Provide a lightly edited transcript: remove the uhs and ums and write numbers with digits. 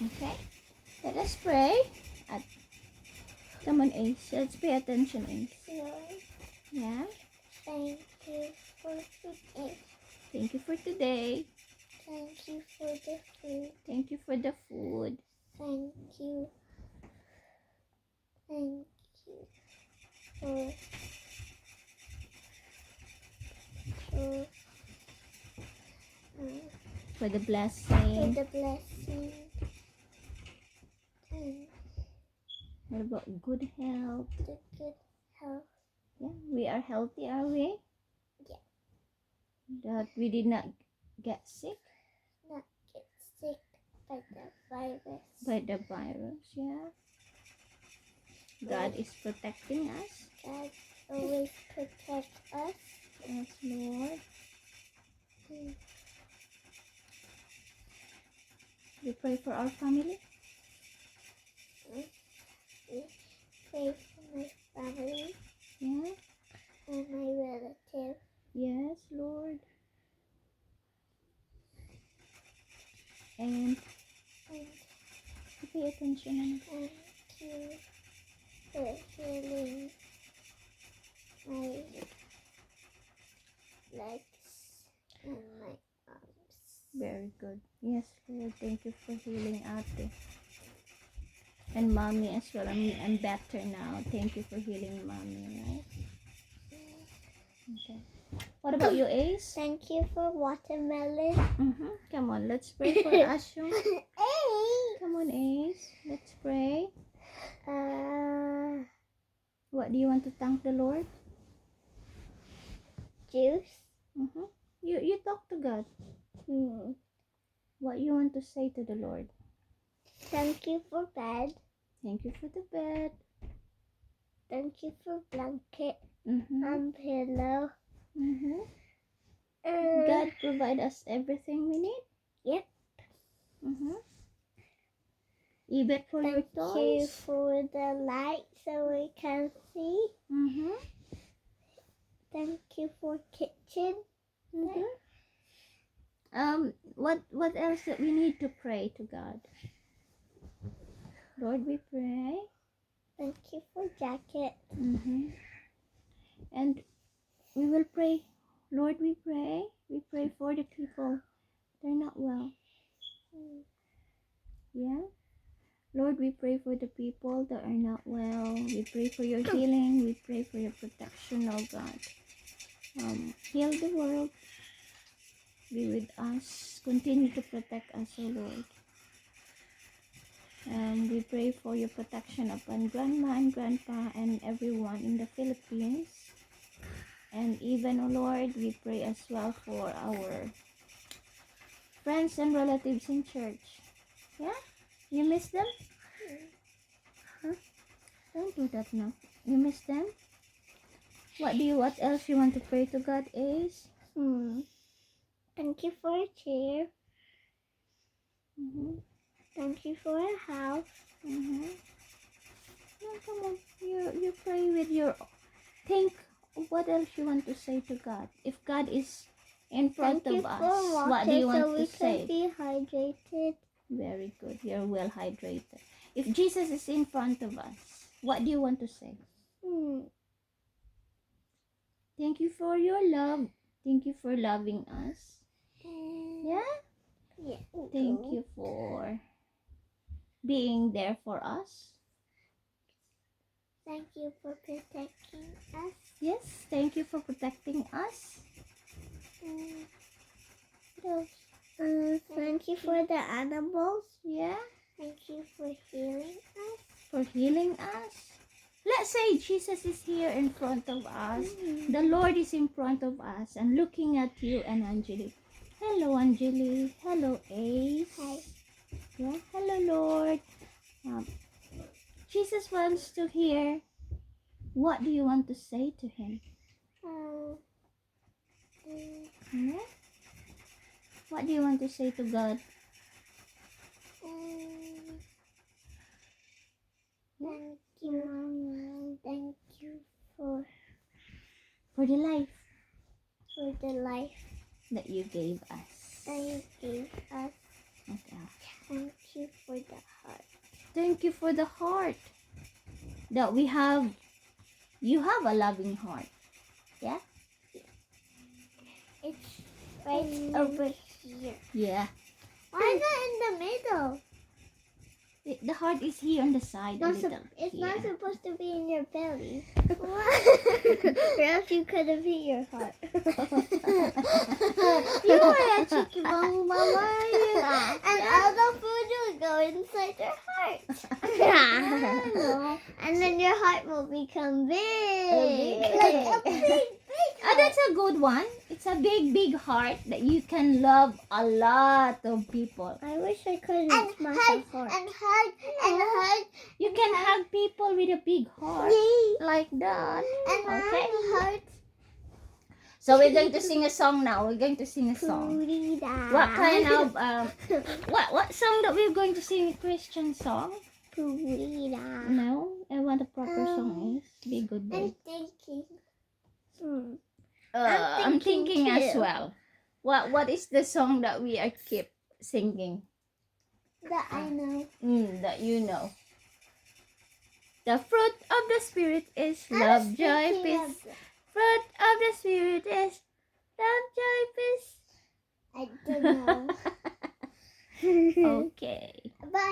Okay, let us pray. At, come on, Ace. Let's pay attention, Ace. Lord, Yeah. thank you for today. Thank you for today. Thank you for the food. Thank you for the food. Thank you. Thank you for for, uh, For the for blessing. the blessing. And What about good health? the good health. Yeah, we are healthy, are we? Yeah. That we did not get sick Not get sick by the virus. by the virus. Yeah. God is protecting us. God always protect us. Yes, Lord. And We pray for our family. we pray for my family Yeah. and my relatives. Yes, Lord. And And pay attention. thank you for healing my legs and my arms. Very good. Yes, Lord. Thank you for healing Ate. And Mommy as well. I'm better now. Thank you for healing Mommy, right? Okay. What about you, Ace? Thank you for watermelon. Come on, let's pray for Ashu. Hey! Come on, Ace. Let's pray. Uh, What do you want to thank the Lord? juice. You talk to God. What you want to say to the Lord? Thank you for bed. Thank you for the bed. Thank you for blanket Mm-hmm. and pillow. Mm-hmm. Uh, God provide us everything we need. Yep. Mm-hmm. Even for your Thank you toys. for the light so we can see. Mm-hmm. Thank you for kitchen. Mm-hmm. What else that we need to pray to God? Lord, we pray. Thank you for jacket. Mm-hmm. And we will pray. Lord, we pray. We pray for the people. They're not well. Yeah. Lord, we pray for the people that are not well. We pray for your healing. We pray for your protection, oh God. Heal the world. Be with us. Continue to protect us, oh Lord. We pray for your protection upon Grandma and Grandpa and everyone in the Philippines. And even, oh Lord, we pray as well for our friends and relatives in church. Yeah? You miss them? Huh? Don't do that now. You miss them? What else you want to pray to God is? Thank you for a chair. Thank you for a house. No, come on. You pray with your... Think what else you want to say to God. If God is in front Thank you of us, for water what do you want so to we say? can be hydrated. Very good. You're well hydrated. If Jesus is in front of us, what do you want to say? Thank you for your love. Thank you for loving us. Yeah? Yeah. Thank you for being there for us. Thank you for protecting us. Yes, thank you for protecting us. What else? Thank you for the animals. Yeah? Thank you for healing us. For healing us. Let's say Jesus is here in front of us. The Lord is in front of us and looking at you and Angeli. Hello, Angeli. Hello, Ace. Hi. Yeah? Hello, Lord. Jesus wants to hear. What do you want to say to him? Yeah? What do you want to say to God? Thank you, Mom. Thank you for the life the life that you gave us. that you gave us. Okay. Thank you for the heart. Thank you for the heart that we have. You have a loving heart. Yeah? It's right over here. Yeah. Why not in the middle? The heart is here on the side a little. It's here. not supposed to be in your belly. What? Or else you could have hit your heart. You are a chicky bong mama. And all the food will go inside your heart. And then your heart will become big. Like a big Ah, that's a good one. It's a big, big heart that you can love a lot of people. I wish I could And smash hug, a heart. and hug, and hug, You can hug people with a big heart. Yay. Like that. and Okay. hug. So we're going to sing a song now. We're going to sing a song. What kind of what song that we're going to sing? A Christian song? Purida. No, I want a proper song is. Be good boy. I'm thinking. I'm thinking as too. well. What is the song that we are keep singing? That I know. That you know. The fruit of the spirit is I love, was joy, thinking peace. of Fruit